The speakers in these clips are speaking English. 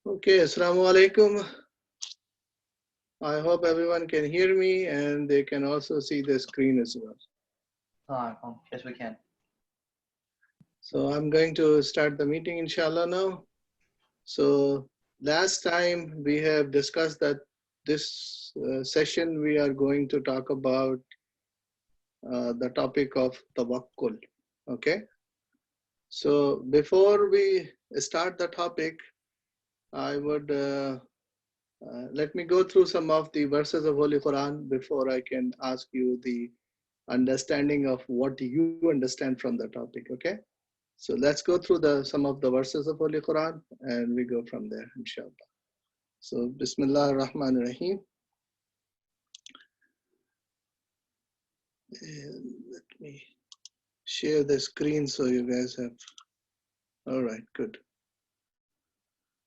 Okay, Assalamu alaikum. I hope everyone can hear me and they can also see the screen as well. Yes, we can. So I'm going to start the meeting, inshallah, now. So last time we have discussed that this session we are going to talk about the topic of tawakkul. Okay. So before we start the topic, I would let me go through some of the verses of Holy Quran before I can ask you the understanding of what you understand from the topic. Okay, so let's go through some of the verses of Holy Quran and we go from there, inshallah. So Bismillah ar-Rahman ar-Rahim. Let me share the screen so you guys have. All right, good.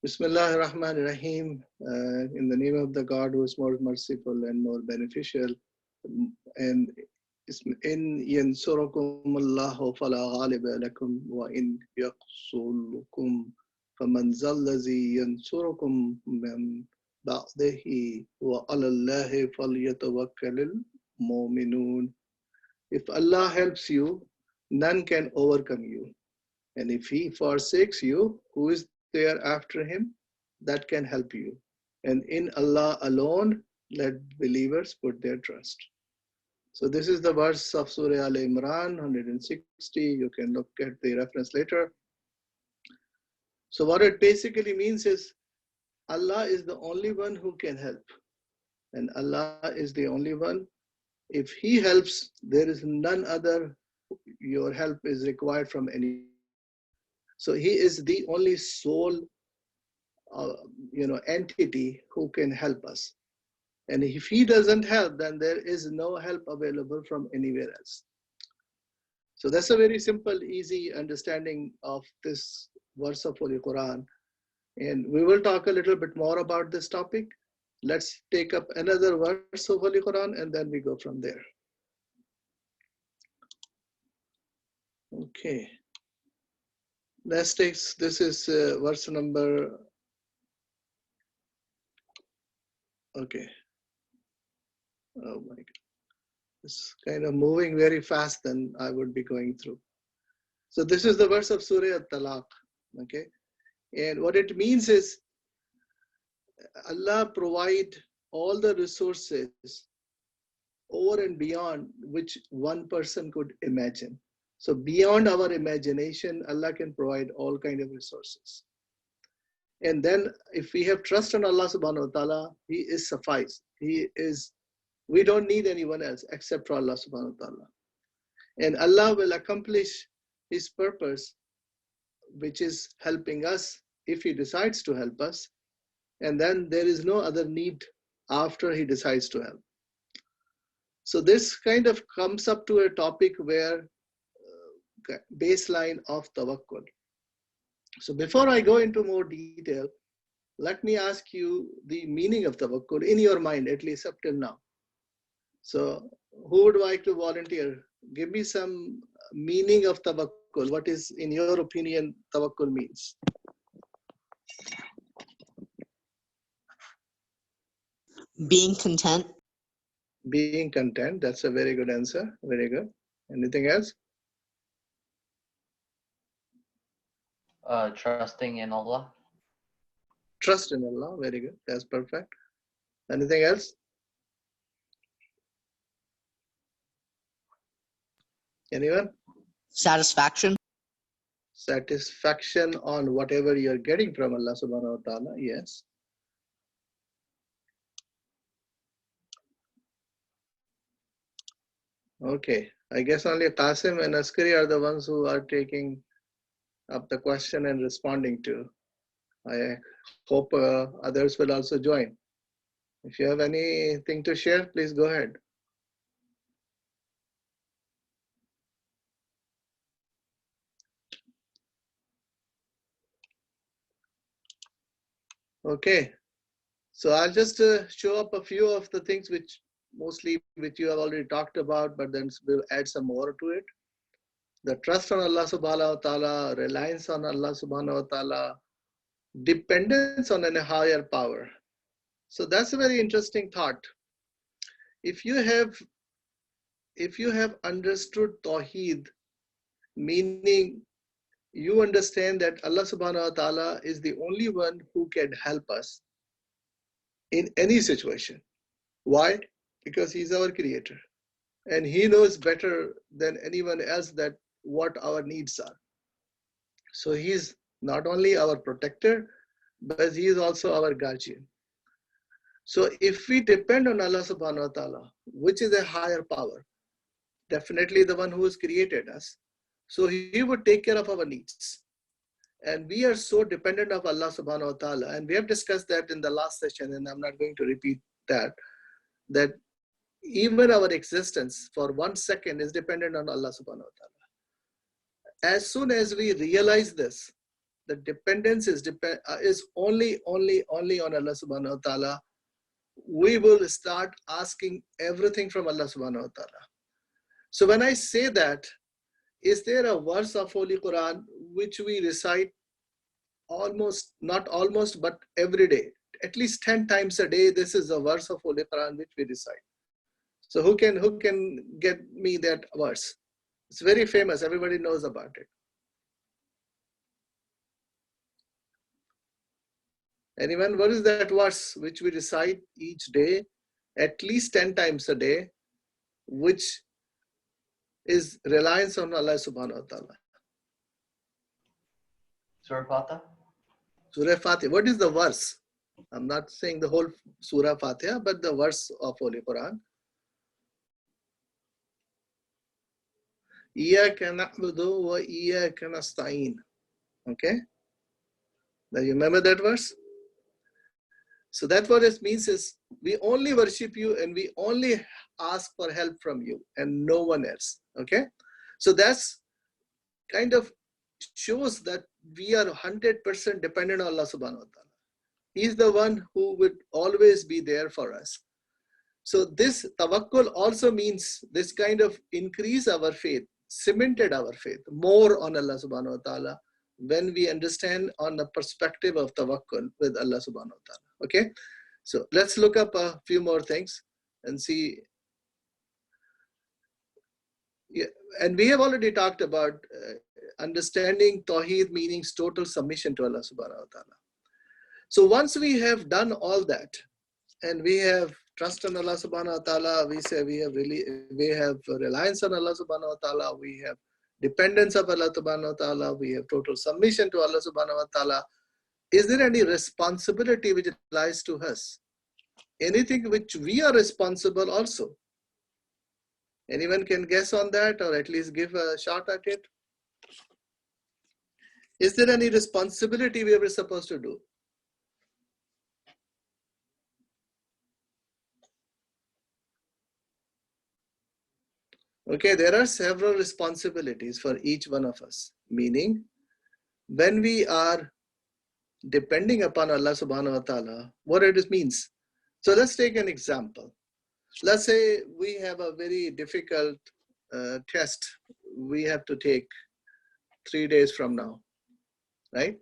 Bismillah ar-Rahman ar-Rahim. In the name of the God who is more merciful and more beneficial. And إن ينصركم الله فلا غالب لكم وإن يقصلكم فمن ذا الذي ينصركم من بعده وعلى الله فليتوكل المؤمنون. If Allah helps you, none can overcome you. And if He forsakes you, who is there after Him that can help you? And in Allah alone, let believers put their trust. So this is the verse of Surah Al-Imran, 160. You can look at the reference later. So what it basically means is Allah is the only one who can help. And Allah is the only one. If He helps, there is none other. Your help is required from any. So He is the only sole, entity who can help us. And if He doesn't help, then there is no help available from anywhere else. So that's a very simple, easy understanding of this verse of Holy Quran. And we will talk a little bit more about this topic. Let's take up another verse of Holy Quran and then we go from there. Okay. Let's take, this is verse number, okay. Oh my God. It's kind of moving very fast than I would be going through. So this is the verse of Surah At-Talaq. Okay. And what it means is Allah provide all the resources over and beyond which one person could imagine. So beyond our imagination, Allah can provide all kind of resources. And then if we have trust on Allah subhanahu wa ta'ala, He is suffice. We don't need anyone else except for Allah subhanahu wa ta'ala. And Allah will accomplish His purpose, which is helping us if He decides to help us. And then there is no other need after He decides to help. So this kind of comes up to a topic where baseline of tawakkul. So before I go into more detail, let me ask you the meaning of tawakkul in your mind, at least up till now. So who would like to volunteer? Give me some meaning of tawakkul. What is, in your opinion, tawakkul means? Being content. Being content. That's a very good answer. Very good. Anything else? Trusting in Allah. Trust in Allah. Very good. That's perfect. Anything else? Anyone? Satisfaction. Satisfaction on whatever you're getting from Allah subhanahu wa ta'ala. Yes. Okay. I guess only Qasim and Askari are the ones who are taking up the question and responding to. I hope others will also join. If you have anything to share, please go ahead. Okay. So I'll just show up a few of the things which you have already talked about, but then we'll add some more to it. The trust on Allah subhanahu wa ta'ala, reliance on Allah subhanahu wa ta'ala, dependence on a higher power. So that's a very interesting thought. If you have understood Tawheed, meaning you understand that Allah subhanahu wa ta'ala is the only one who can help us in any situation. Why? Because He's our creator. And He knows better than anyone else that what our needs are. So He's not only our protector, but He is also our guardian. So if we depend on Allah subhanahu wa ta'ala, which is a higher power, definitely the one who has created us, so He would take care of our needs. And we are so dependent of Allah subhanahu wa ta'ala, and we have discussed that in the last session, and I'm not going to repeat that even our existence for 1 second is dependent on Allah subhanahu wa ta'ala. As soon as we realize this, the dependence is only on Allah subhanahu wa ta'ala, we will start asking everything from Allah subhanahu wa ta'ala. So when I say that, is there a verse of Holy Quran which we recite not almost, but every day, at least 10 times a day? This is a verse of Holy Quran which we recite. So who can get me that verse? It's very famous. Everybody knows about it. Anyone? What is that verse which we recite each day, at least 10 times a day, which is reliance on Allah subhanahu wa ta'ala? Surah Fatiha? Surah Fatiha. What is the verse? I'm not saying the whole Surah Fatiha, but the verse of Holy Quran. Iyyaka na'budu wa iyyaka nasta'in. Okay? Now you remember that verse? So that what it means is we only worship you and we only ask for help from you and no one else. Okay? So that's kind of shows that we are 100% dependent on Allah subhanahu wa ta'ala. He's the one who would always be there for us. So this tawakkul also means this kind of increase our faith, cemented our faith more on Allah subhanahu wa ta'ala when we understand on the perspective of tawakkul with Allah subhanahu wa ta'ala. Okay, so let's look up a few more things and see. Yeah, and we have already talked about understanding Tawheed meanings total submission to Allah subhanahu wa ta'ala. So once we have done all that and we have trust on Allah subhanahu wa ta'ala, we say we have reliance on Allah subhanahu wa ta'ala, we have dependence of Allah subhanahu wa ta'ala, we have total submission to Allah subhanahu wa ta'ala. Is there any responsibility which lies to us? Anything which we are responsible also? Anyone can guess on that or at least give a shot at it? Is there any responsibility we are supposed to do? Okay, there are several responsibilities for each one of us, meaning when we are depending upon Allah subhanahu wa ta'ala, what it means. So let's take an example. Let's say we have a very difficult test we have to take 3 days from now, right?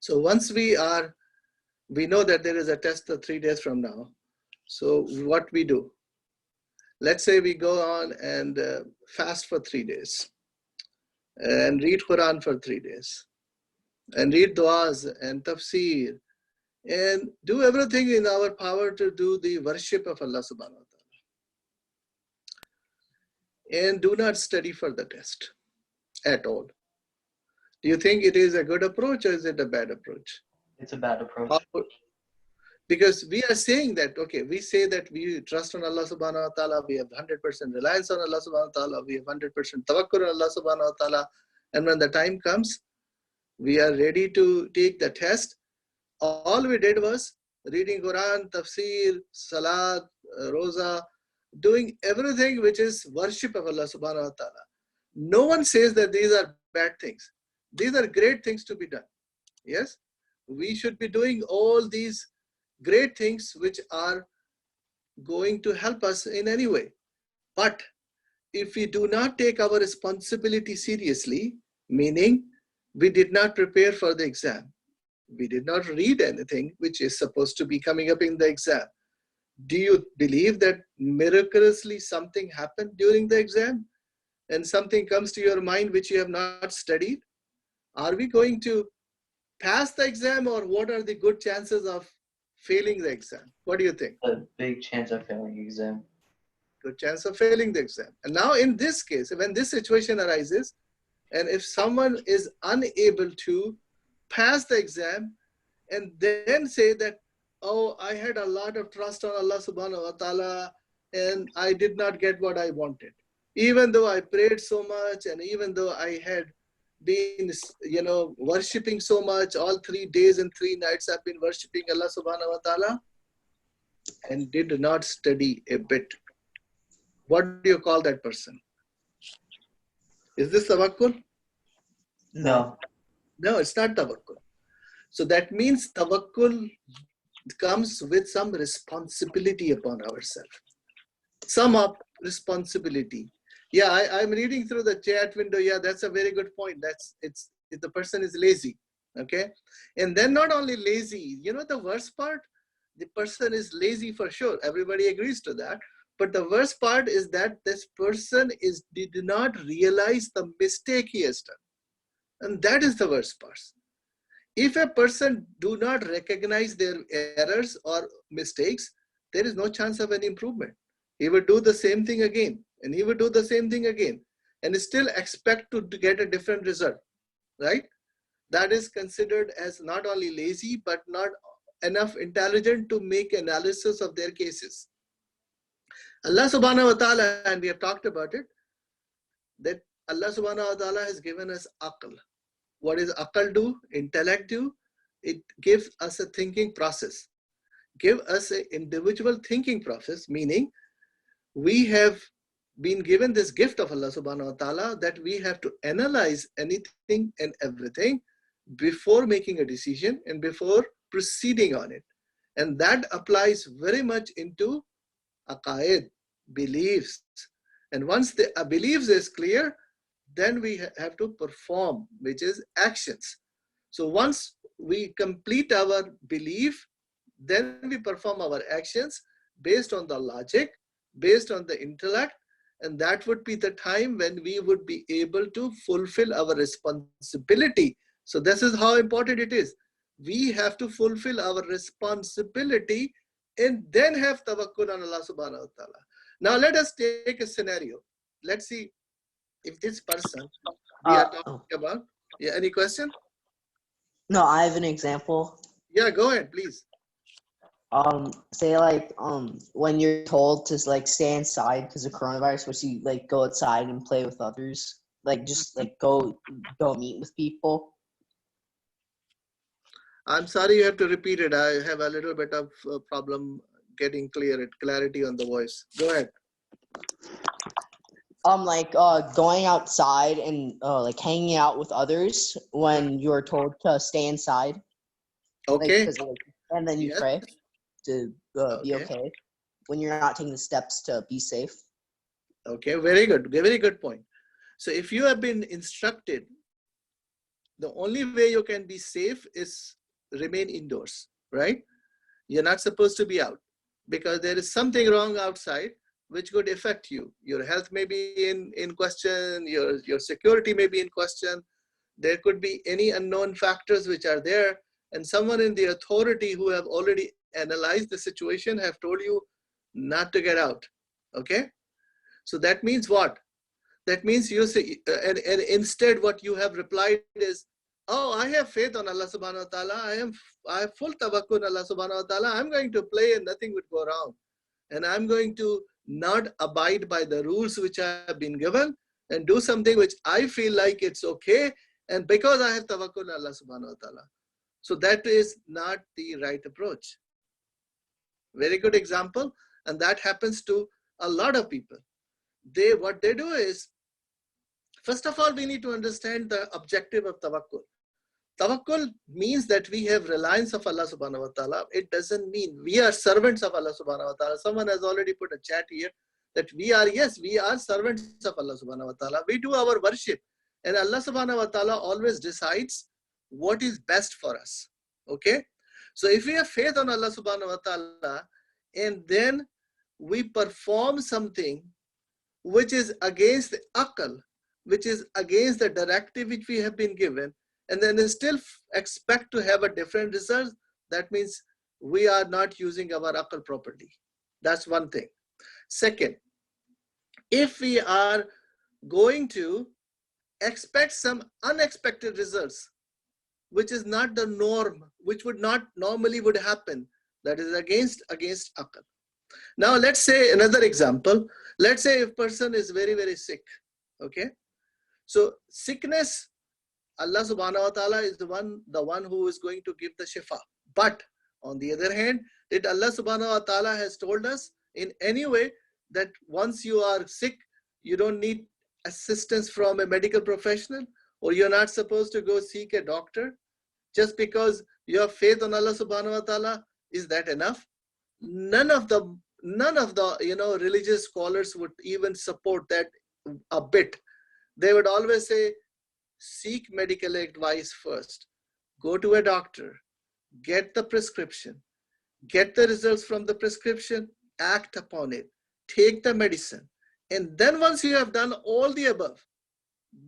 So once we know that there is a test 3 days from now, so what we do? Let's say we go on and fast for 3 days and read Quran for 3 days and read du'as and tafsir and do everything in our power to do the worship of Allah subhanahu wa ta'ala. And do not study for the test at all. Do you think it is a good approach or is it a bad approach? It's a bad approach. Because we are saying that, okay, we say that we trust on Allah subhanahu wa ta'ala, we have 100% reliance on Allah subhanahu wa ta'ala, we have 100% tawakkul on Allah subhanahu wa ta'ala, and when the time comes, we are ready to take the test. All we did was reading Quran, tafsir, salat, roza, doing everything which is worship of Allah subhanahu wa ta'ala. No one says that these are bad things. These are great things to be done. Yes, we should be doing all these great things which are going to help us in any way. But if we do not take our responsibility seriously, meaning We did not prepare for the exam. We did not read anything which is supposed to be coming up in the exam. Do you believe that miraculously something happened during the exam and something comes to your mind which you have not studied? Are we going to pass the exam, or what are the good chances of failing the exam? What do you think? A big chance of failing exam. Good chance of failing the exam. And now in this case, when this situation arises, and if someone is unable to pass the exam and then say that, oh, I had a lot of trust on Allah subhanahu wa ta'ala and I did not get what I wanted. Even though I prayed so much and even though I had been, worshipping so much, all 3 days and 3 nights I've been worshipping Allah subhanahu wa ta'ala and did not study a bit. What do you call that person? Is this tawakkul? No. No, it's not tawakkul. So that means tawakkul comes with some responsibility upon ourselves. Some of responsibility. Yeah, I'm reading through the chat window. Yeah, that's a very good point. The person is lazy. Okay. And then not only lazy, the worst part, the person is lazy for sure. Everybody agrees to that. But the worst part is that this person did not realize the mistake he has done. And that is the worst part. If a person do not recognize their errors or mistakes, there is no chance of any improvement. He will do the same thing again, and he will do the same thing again, and still expect to get a different result, right? That is considered as not only lazy, but not enough intelligent to make analysis of their cases. Allah subhanahu wa ta'ala, and we have talked about it, that Allah subhanahu wa ta'ala has given us aql. What is aql do? Intellect do? It gives us a thinking process. Give us an individual thinking process, meaning we have been given this gift of Allah subhanahu wa ta'ala that we have to analyze anything and everything before making a decision and before proceeding on it. And that applies very much into Aqaid, beliefs. And once the beliefs is clear, then we have to perform, which is actions. So once we complete our belief, then we perform our actions based on the logic, based on the intellect, and that would be the time when we would be able to fulfill our responsibility. So this is how important it is. We have to fulfill our responsibility and then have tawakkul on Allah subhanahu wa ta'ala. Now let us take a scenario. Let's see if this person we are talking about. Yeah, any question? No, I have an example. Yeah, go ahead, please. Say when you're told to stay inside because of coronavirus, which you go outside and play with others, go meet with people. I'm sorry, you have to repeat it. I have a little bit of a problem getting clarity on the voice. Go ahead. Going outside and hanging out with others when you're told to stay inside. Okay. And then you pray to be okay when you're not taking the steps to be safe. Okay, very good. Very good point. So if you have been instructed, the only way you can be safe is remain indoors, right? You're not supposed to be out because there is something wrong outside which could affect you. Your health may be in question, your security may be in question. There could be any unknown factors which are there, and someone in the authority who have already analyzed the situation have told you not to get out. Okay? So that means what? That means you say, and instead what you have replied is, oh, I have faith on Allah subhanahu wa ta'ala. I have full tawakkul on Allah subhanahu wa ta'ala. I'm going to play and nothing would go wrong. And I'm going to not abide by the rules which I have been given and do something which I feel like it's okay. And because I have tawakkul on Allah subhanahu wa ta'ala. So that is not the right approach. Very good example. And that happens to a lot of people. What they do is, first of all, we need to understand the objective of tawakkul. Tawakkul means that we have reliance of Allah subhanahu wa ta'ala. It doesn't mean we are servants of Allah subhanahu wa ta'ala. Someone has already put a chat here that we are servants of Allah subhanahu wa ta'ala. We do our worship And Allah subhanahu wa ta'ala always decides what is best for us. Okay? So if we have faith on Allah subhanahu wa ta'ala, and then we perform something which is against the aql, which is against the directive which we have been given, and then still expect to have a different result, that means we are not using our aql properly. That's one thing. Second, if we are going to expect some unexpected results, which is not the norm, which would not normally would happen, that is against aql. Now let's say another example. Let's say if person is very, very sick. Okay. So sickness, Allah subhanahu wa ta'ala is the one who is going to give the shifa. But on the other hand, did Allah subhanahu wa ta'ala has told us in any way that once you are sick, you don't need assistance from a medical professional, or you're not supposed to go seek a doctor just because you have faith on Allah subhanahu wa ta'ala? Is that enough? None of the religious scholars would even support that a bit. They would always say, seek medical advice first. Go to a doctor, get the prescription, get the results from the prescription, act upon it, take the medicine. And then once you have done all the above,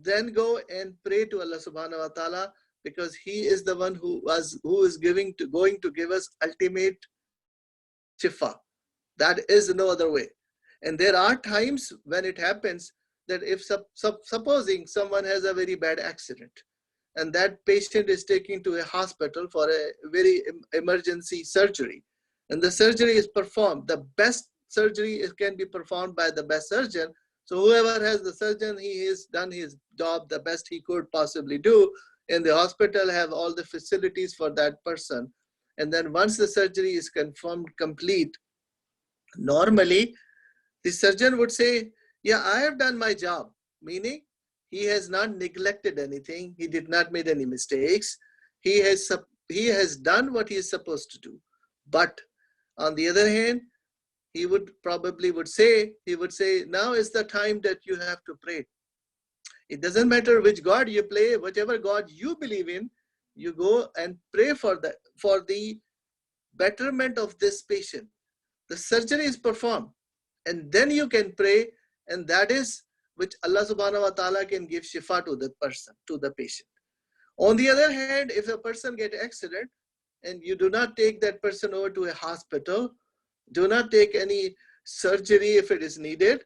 then go and pray to Allah subhanahu wa ta'ala, because He is the one who is going to give us ultimate shifa. That is no other way. And there are times when it happens that if supposing someone has a very bad accident and that patient is taken to a hospital for a very emergency surgery, and the surgery is performed, the best surgery can be performed by the best surgeon. So whoever has the surgeon, he has done his job the best he could possibly do, and the hospital have all the facilities for that person. And then once the surgery is confirmed complete, normally the surgeon would say, yeah, I have done my job, meaning he has not neglected anything, he did not make any mistakes, he has done what he is supposed to do. But on the other hand, he would say, now is the time that you have to pray. It doesn't matter which God you play, whichever God you believe in, you go and pray for the betterment of this patient. The surgery is performed, and then you can pray, and that is which Allah subhanahu wa ta'ala can give shifa to the person, to the patient. On the other hand, if a person get accident and you do not take that person over to a hospital, do not take any surgery if it is needed,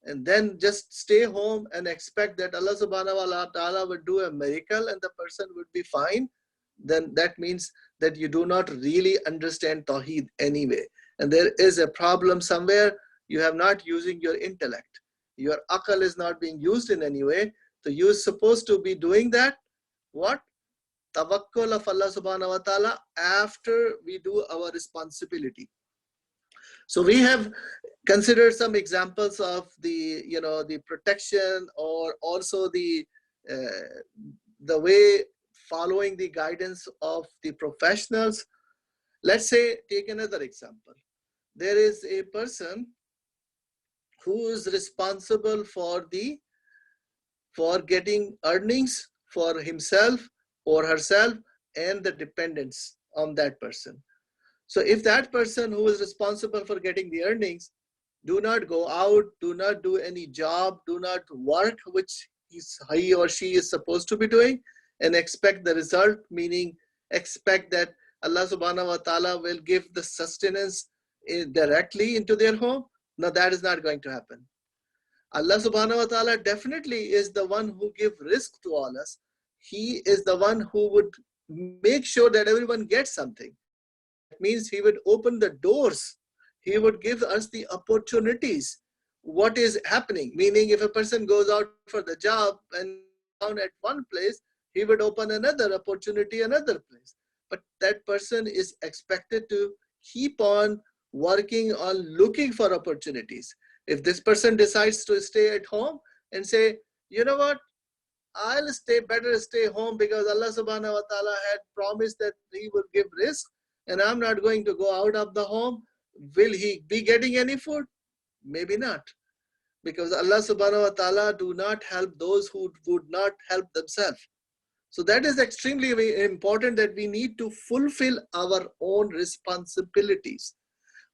and then just stay home and expect that Allah subhanahu wa ta'ala would do a miracle and the person would be fine, then that means that you do not really understand Tawheed anyway. And there is a problem somewhere. You have not using your intellect. Your aql is not being used in any way. So you're supposed to be doing that. What? Tawakkul of Allah subhanahu wa ta'ala after we do our responsibility. So we have considered some examples of the protection, or also the way following the guidance of the professionals. Let's say, take another example. There is a person who is responsible for getting earnings for himself or herself and the dependents on that person. So if that person who is responsible for getting the earnings do not go out, do not do any job, do not work which he or she is supposed to be doing, and expect the result, meaning expect that Allah subhanahu wa ta'ala will give the sustenance directly into their home, no, that is not going to happen. Allah subhanahu wa ta'ala definitely is the one who gives risk to all us. He is the one who would make sure that everyone gets something. That means He would open the doors. He would give us the opportunities. What is happening? Meaning if a person goes out for the job and down at one place, He would open another opportunity, another place. But that person is expected to keep on working on looking for opportunities. If this person decides to stay at home and say, you know what, I'll better stay home because Allah subhanahu wa ta'ala had promised that He will give risk, and I'm not going to go out of the home, will he be getting any food? Maybe not. because Allah subhanahu wa ta'ala do not help those who would not help themselves. So that is extremely very important, that we need to fulfill our own responsibilities.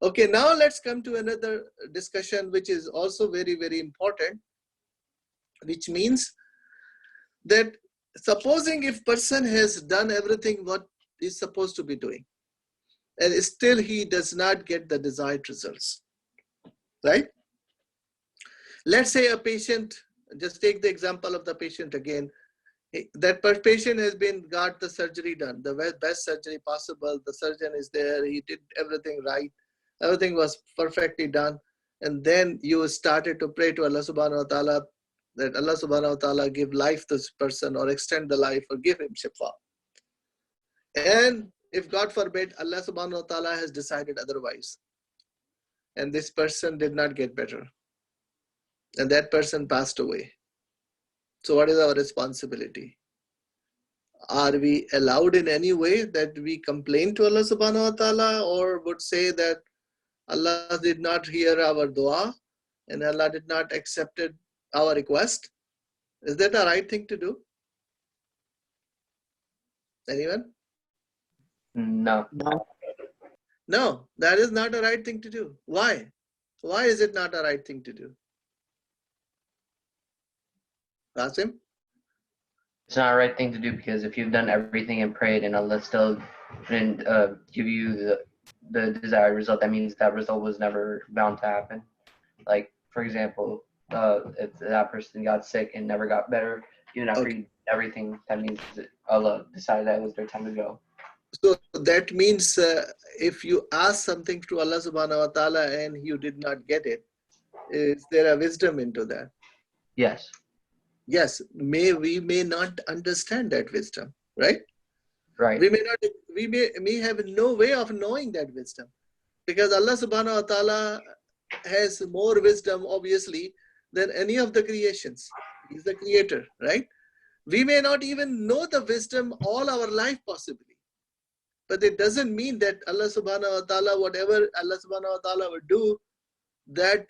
Okay, now let's come to another discussion which is also very, very important, which means that supposing if person has done everything what is supposed to be doing, and still he does not get the desired results, right? Let's say a patient, just take the example of the patient again. That patient has got the surgery done, the best surgery possible. The surgeon is there, he did everything right, everything was perfectly done. And then you started to pray to Allah subhanahu wa ta'ala that Allah subhanahu wa ta'ala give life to this person, or extend the life, or give him shifa. And if God forbid, Allah subhanahu wa ta'ala has decided otherwise, and this person did not get better, and that person passed away. So what is our responsibility? Are we allowed in any way that we complain to Allah subhanahu wa ta'ala, or would say that Allah did not hear our dua and Allah did not accept our request? Is that the right thing to do? Anyone? No. No. No, that is not a right thing to do. Why? Why is it not a right thing to do? Rasim? It's not a right thing to do, because if you've done everything and prayed and Allah still didn't give you the desired result, that means that result was never bound to happen. Like, for example, if that person got sick and never got better, even after you did everything, that means that Allah decided that it was their time to go. So that means if you ask something to Allah subhanahu wa ta'ala and you did not get it, is there a wisdom into that? Yes. Yes, we may not understand that wisdom, right? Right. We may have no way of knowing that wisdom, because Allah subhanahu wa ta'ala has more wisdom obviously than any of the creations. He's the creator, right? We may not even know the wisdom all our life possibly, but it doesn't mean that Allah subhanahu wa ta'ala, whatever Allah subhanahu wa ta'ala will do, that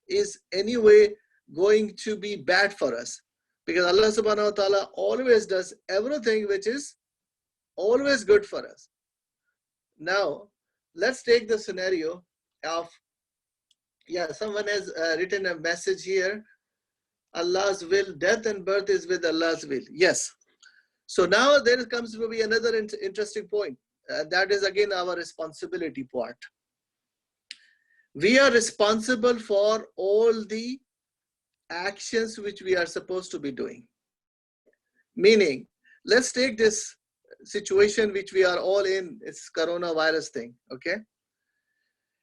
is anyway going to be bad for us. Because Allah subhanahu wa ta'ala always does everything which is always good for us. Now, let's take the scenario of, someone has written a message here. Allah's will, death and birth is with Allah's will. Yes. So now there comes to be another interesting point. That is again our responsibility part. We are responsible for all the actions which we are supposed to be doing, right? Meaning, let's take this situation which we are all in, it's coronavirus thing, okay?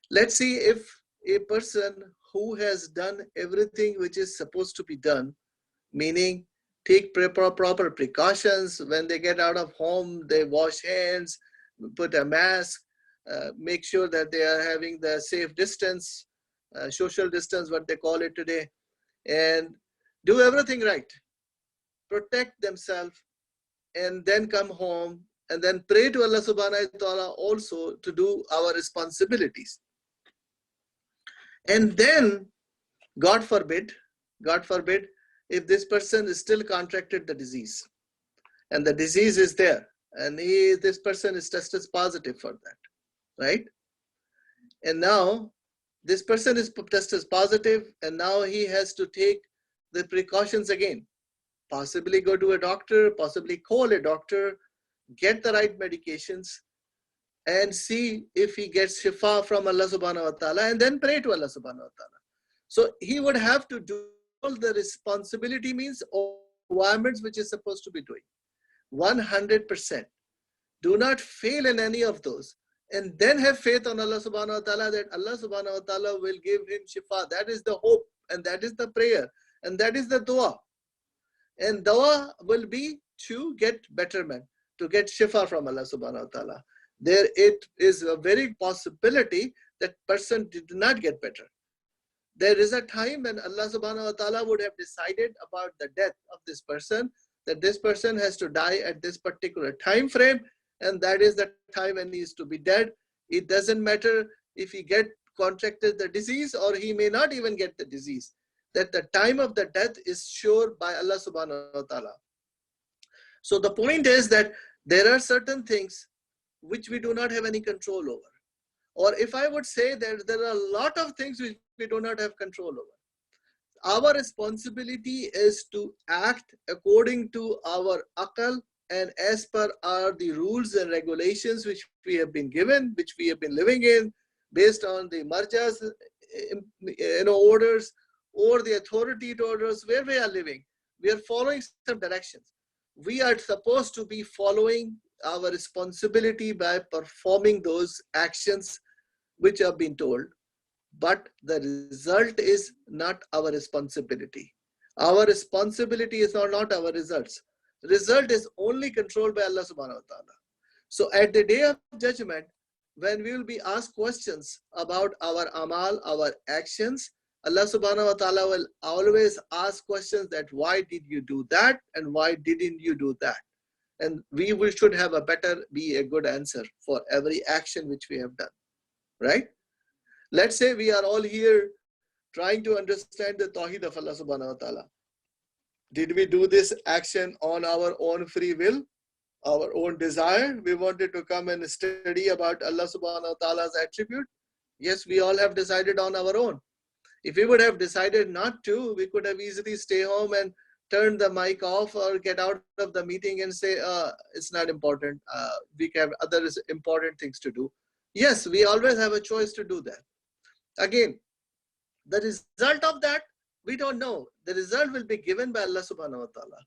Let's see if a person who has done everything which is supposed to be done, meaning take proper precautions when they get out of home, they wash hands, put a mask, make sure that they are having the safe distance, social distance, what they call it today, and do everything right, protect themselves, and then come home and then pray to Allah subhanahu wa ta'ala also to do our responsibilities. And then, God forbid, if this person is still contracted the disease, and the disease is there, and this person is tested positive for that, right? And now, this person is tested positive, and now he has to take the precautions again. Possibly go to a doctor, possibly call a doctor, get the right medications, and see if he gets shifa from Allah subhanahu wa ta'ala, and then pray to Allah subhanahu wa ta'ala. So he would have to do all the responsibility, means all requirements which is supposed to be doing. 100%. Do not fail in any of those. And then have faith on Allah subhanahu wa ta'ala that Allah subhanahu wa ta'ala will give him shifa. That is the hope, and that is the prayer, and that is the dua. And dua will be to get betterment, to get shifa from Allah subhanahu wa ta'ala. There it is a very possibility that person did not get better. There is a time when Allah subhanahu wa ta'ala would have decided about the death of this person, that this person has to die at this particular time frame, and that is the time when he is to be dead. It doesn't matter if he contracted the disease or he may not even get the disease. that the time of the death is sure by Allah subhanahu wa ta'ala. So the point is that there are certain things which we do not have any control over. Or if I would say that there are a lot of things which we do not have control over. Our responsibility is to act according to our aqal and as per the rules and regulations which we have been given, which we have been living in, based on the marjas, orders, or the authority orders where we are living. We are following some directions. We are supposed to be following our responsibility by performing those actions which have been told, but the result is not our responsibility. Our responsibility is not our results. Result is only controlled by Allah subhanahu wa ta'ala. So at the day of judgment, when we will be asked questions about our amal, our actions, Allah subhanahu wa ta'ala will always ask questions that why did you do that and why didn't you do that? And we should have be a good answer for every action which we have done, right? Let's say we are all here trying to understand the Tawheed of Allah subhanahu wa ta'ala. Did we do this action on our own free will, our own desire? We wanted to come and study about Allah subhanahu wa ta'ala's attribute. Yes, we all have decided on our own. If we would have decided not to, we could have easily stay home and turn the mic off or get out of the meeting and say, it's not important. We have other important things to do. Yes, we always have a choice to do that. Again, the result of that, we don't know. The result will be given by Allah subhanahu wa ta'ala.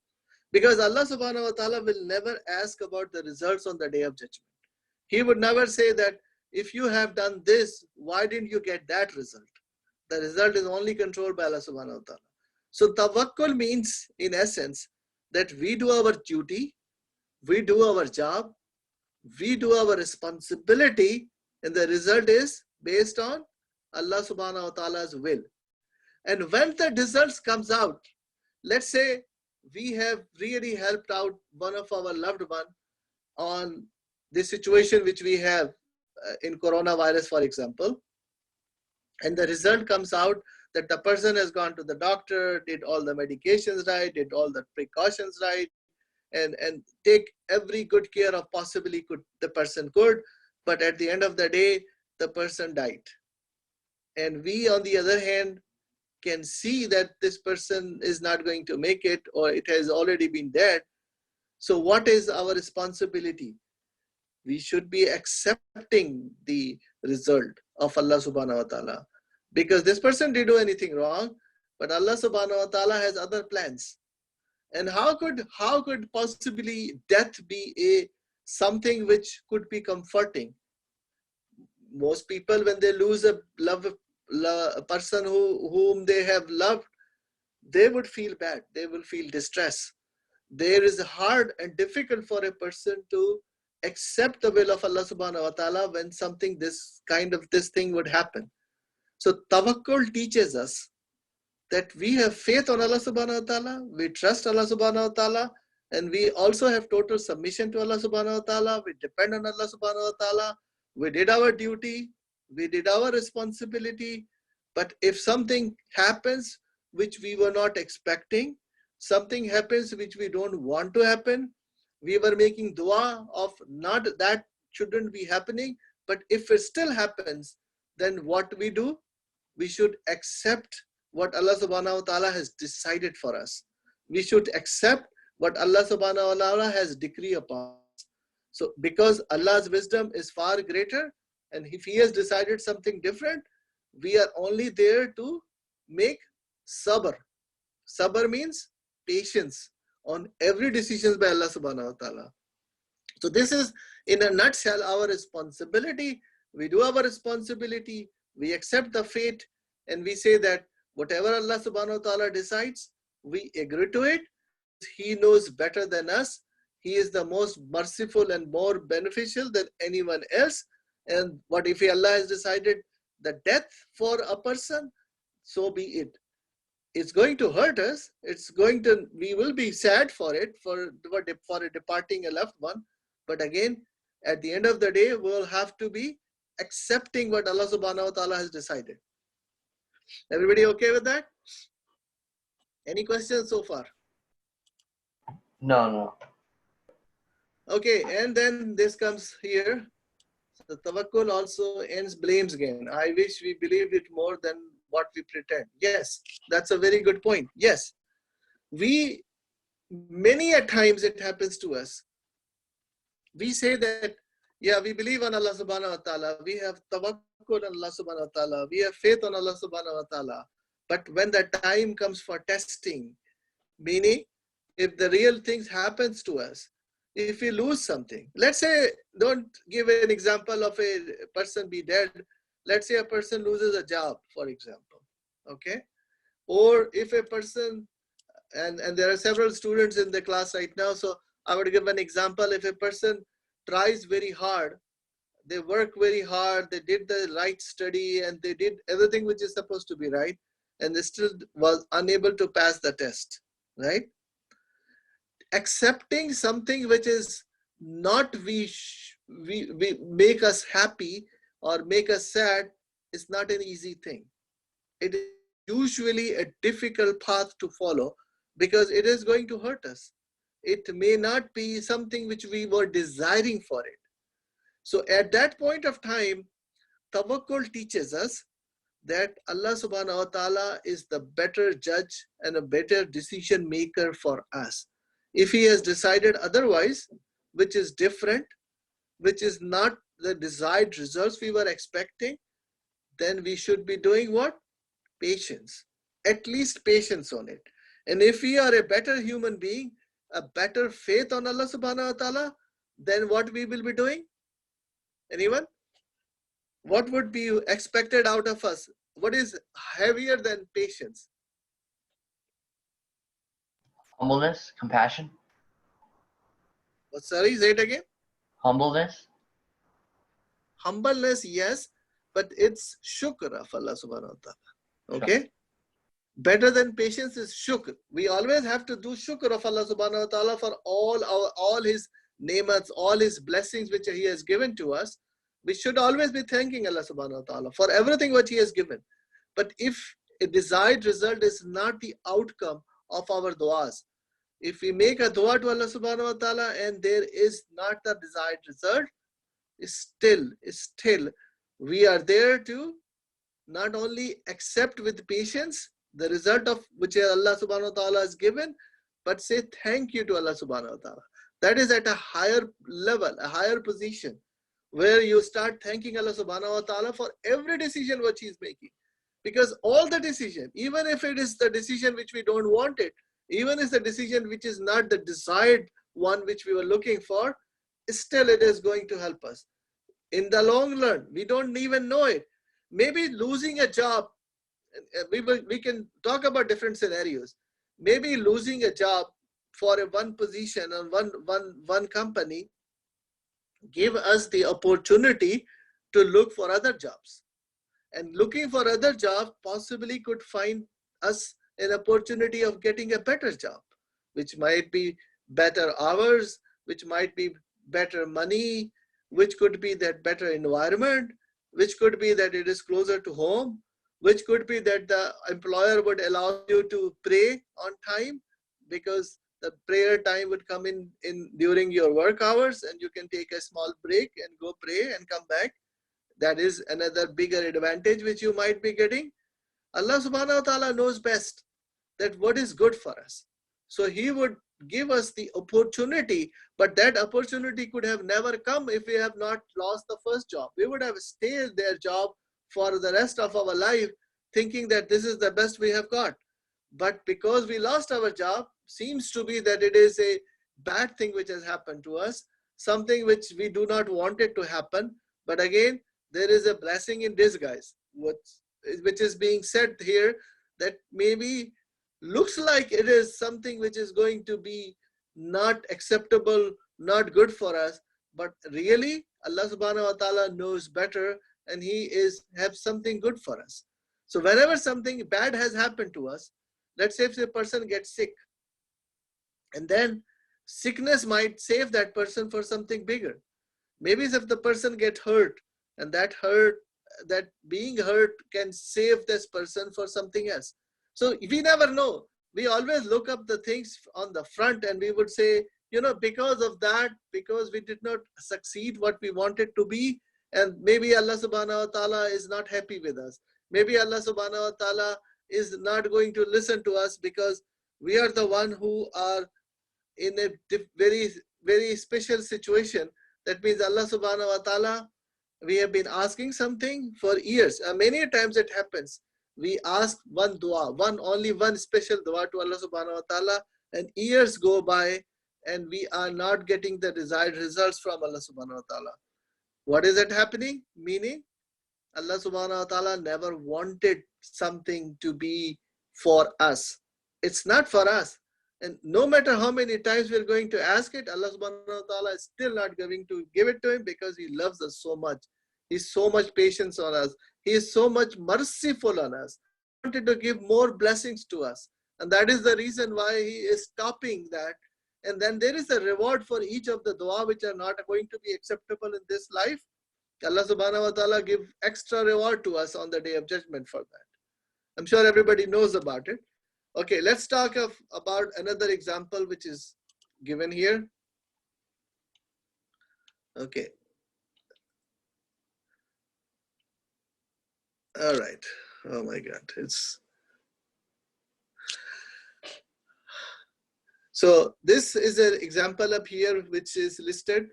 Because Allah subhanahu wa ta'ala will never ask about the results on the day of judgment. He would never say that if you have done this, why didn't you get that result? The result is only controlled by Allah subhanahu wa ta'ala. So tawakkul means, in essence, that we do our duty, we do our job, we do our responsibility, and the result is based on Allah subhanahu wa ta'ala's will. And when the results comes out, let's say we have really helped out one of our loved one on the situation which we have in coronavirus, for example, and the result comes out that the person has gone to the doctor, did all the medications right, did all the precautions right, and take every good care of possibly the person could, but at the end of the day, the person died. And we, on the other hand, can see that this person is not going to make it, or it has already been dead. So what is our responsibility? We should be accepting the result of Allah subhanahu wa ta'ala. Because this person didn't do anything wrong, but Allah subhanahu wa ta'ala has other plans. And how could possibly death be something which could be comforting? Most people, when they lose a person whom they have loved, they would feel bad. They will feel distress. There is hard and difficult for a person to accept the will of Allah subhanahu wa ta'ala when something this thing would happen. So tawakkul teaches us that we have faith on Allah subhanahu wa ta'ala, we trust Allah subhanahu wa ta'ala, and we also have total submission to Allah subhanahu wa ta'ala. We depend on Allah subhanahu wa ta'ala. We did our duty, we did our responsibility, but if something happens which we were not expecting, something happens which we don't want to happen, we were making dua of not that shouldn't be happening, but if it still happens, then what we do? We should accept what Allah subhanahu wa ta'ala has decided for us. We should accept what Allah subhanahu wa ta'ala has decreed upon us. So because Allah's wisdom is far greater, and if He has decided something different, we are only there to make sabr. Sabr means patience on every decision by Allah subhanahu wa ta'ala. So this is, in a nutshell, our responsibility. We do our responsibility, we accept the fate, and we say that whatever Allah subhanahu wa ta'ala decides, we agree to it. He knows better than us. He is the most merciful and more beneficial than anyone else. And what if Allah has decided the death for a person, so be it. It's going to hurt us. We will be sad for it, for a departing a loved one. But again, at the end of the day, we'll have to be accepting what Allah subhanahu wa ta'ala has decided. Everybody okay with that? Any questions so far? No. Okay, and then this comes here. So tawakkul also ends blames again. I wish we believed it more than what we pretend. Yes, that's a very good point. Yes, we, many a times it happens to us. We say that, yeah, we believe on Allah subhanahu wa ta'ala. We have tawakkul on Allah subhanahu wa ta'ala. We have faith on Allah subhanahu wa ta'ala. But when the time comes for testing, meaning if the real things happens to us, if we lose something, let's say, don't give an example of a person be dead. Let's say a person loses a job, for example, okay? Or if a person, and there are several students in the class right now, so I would give an example. If a person tries very hard, they work very hard, they did the right study, and they did everything which is supposed to be right, and they still was unable to pass the test, right? Accepting something which is not we make us happy or make us sad is not an easy thing. It is usually a difficult path to follow because it is going to hurt us. It may not be something which we were desiring for it. So at that point of time, tawakkul teaches us that Allah subhanahu wa ta'ala is the better judge and a better decision maker for us. If he has decided otherwise, which is different, which is not the desired results we were expecting, then we should be doing what? Patience. At least patience on it. And if we are a better human being, a better faith on Allah subhanahu wa ta'ala, then what we will be doing? Anyone? What would be expected out of us? What is heavier than patience? Humbleness, compassion. Oh, sorry, say it again. Humbleness. Humbleness, yes, but it's shukr of Allah subhanahu wa ta'ala. Okay? Sure. Better than patience is shukr. We always have to do shukr of Allah subhanahu wa ta'ala for all his nemats, all his blessings which he has given to us. We should always be thanking Allah subhanahu wa ta'ala for everything what he has given. But if a desired result is not the outcome of our du'as, if we make a dua to Allah subhanahu wa ta'ala and there is not the desired result, still we are there to not only accept with patience the result of which Allah subhanahu wa ta'ala has given, but say thank you to Allah subhanahu wa ta'ala. That is at a higher level, a higher position, where you start thanking Allah subhanahu wa ta'ala for every decision which he is making. Because all the decision, even if it is the decision which we don't want it, even if the decision which is not the desired one which we were looking for, still it is going to help us. In the long run, we don't even know it. Maybe losing a job, we can talk about different scenarios. Maybe losing a job for a one position and one company give us the opportunity to look for other jobs. And looking for other jobs possibly could find us an opportunity of getting a better job, which might be better hours, which might be better money, which could be that better environment, which could be that it is closer to home, which could be that the employer would allow you to pray on time because the prayer time would come in during your work hours and you can take a small break and go pray and come back. That is another bigger advantage which you might be getting. Allah subhanahu wa ta'ala knows best that what is good for us. So he would give us the opportunity, but that opportunity could have never come if we have not lost the first job. We would have stayed their job for the rest of our life thinking that this is the best we have got. But because we lost our job, seems to be that it is a bad thing which has happened to us, something which we do not want it to happen. But again, there is a blessing in disguise, which is being said here, that maybe looks like it is something which is going to be not acceptable, not good for us, but really Allah subhanahu wa ta'ala knows better and he have something good for us. So whenever something bad has happened to us, let's say if a person gets sick, and then sickness might save that person for something bigger. Maybe if the person gets hurt, and that being hurt can save this person for something else. So we never know. we always look up the things on the front and we would say, because of that, because we did not succeed what we wanted to be, and maybe Allah subhanahu wa ta'ala is not happy with us. Maybe Allah subhanahu wa ta'ala is not going to listen to us because we are the one who are in a very, very special situation. That means Allah subhanahu wa ta'ala, we have been asking something for years. Many times it happens. We ask one dua, only one special dua to Allah subhanahu wa ta'ala, and years go by and we are not getting the desired results from Allah subhanahu wa ta'ala. What is it happening? Meaning, Allah subhanahu wa ta'ala never wanted something to be for us. It's not for us. And no matter how many times we're going to ask it, Allah subhanahu wa ta'ala is still not going to give it to him because he loves us so much. He's so much patience on us. He is so much merciful on us. He wanted to give more blessings to us. And that is the reason why he is stopping that. And then there is a reward for each of the dua which are not going to be acceptable in this life. Allah subhanahu wa ta'ala give extra reward to us on the day of judgment for that. I'm sure everybody knows about it. Okay, let's talk about another example which is given here. Okay. All right. Oh my God. So this is an example up here which is listed.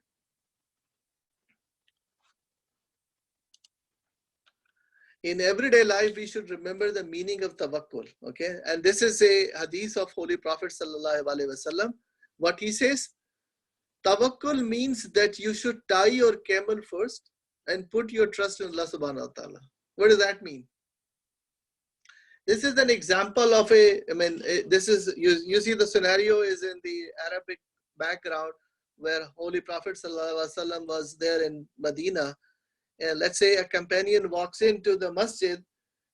In everyday life, we should remember the meaning of tawakkul. Okay, and this is a hadith of Holy Prophet sallallahu alaihi wasallam. What he says, tawakkul means that you should tie your camel first and put your trust in Allah subhanahu wa ta'ala. What does that mean? This is an example of this is, you see the scenario is in the Arabic background where Holy Prophet sallallahu alaihi wasallam was there in Medina. And let's say a companion walks into the masjid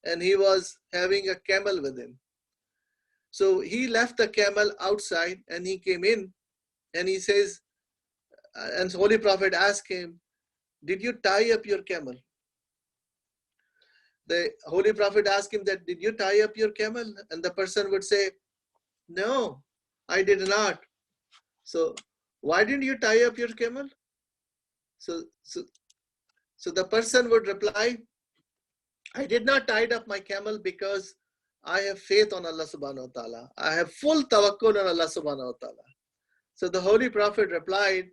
and he was having a camel with him. So he left the camel outside and he came in and he says, and Holy Prophet asked him, did you tie up your camel? The Holy Prophet asked him that, did you tie up your camel? And the person would say, no, I did not. So why didn't you tie up your camel? So the person would reply, I did not tie up my camel because I have faith on Allah subhanahu wa ta'ala. I have full tawakkul on Allah subhanahu wa ta'ala. So the Holy Prophet replied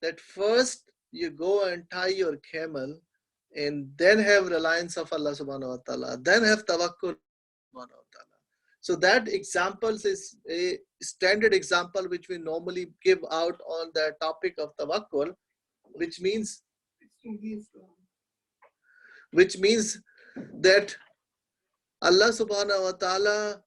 that first you go and tie your camel and then have reliance of Allah subhanahu wa ta'ala, then have tawakkul subhanahu wa ta'ala. So that example is a standard example which we normally give out on the topic of tawakkul, which means that Allah subhanahu wa ta'ala,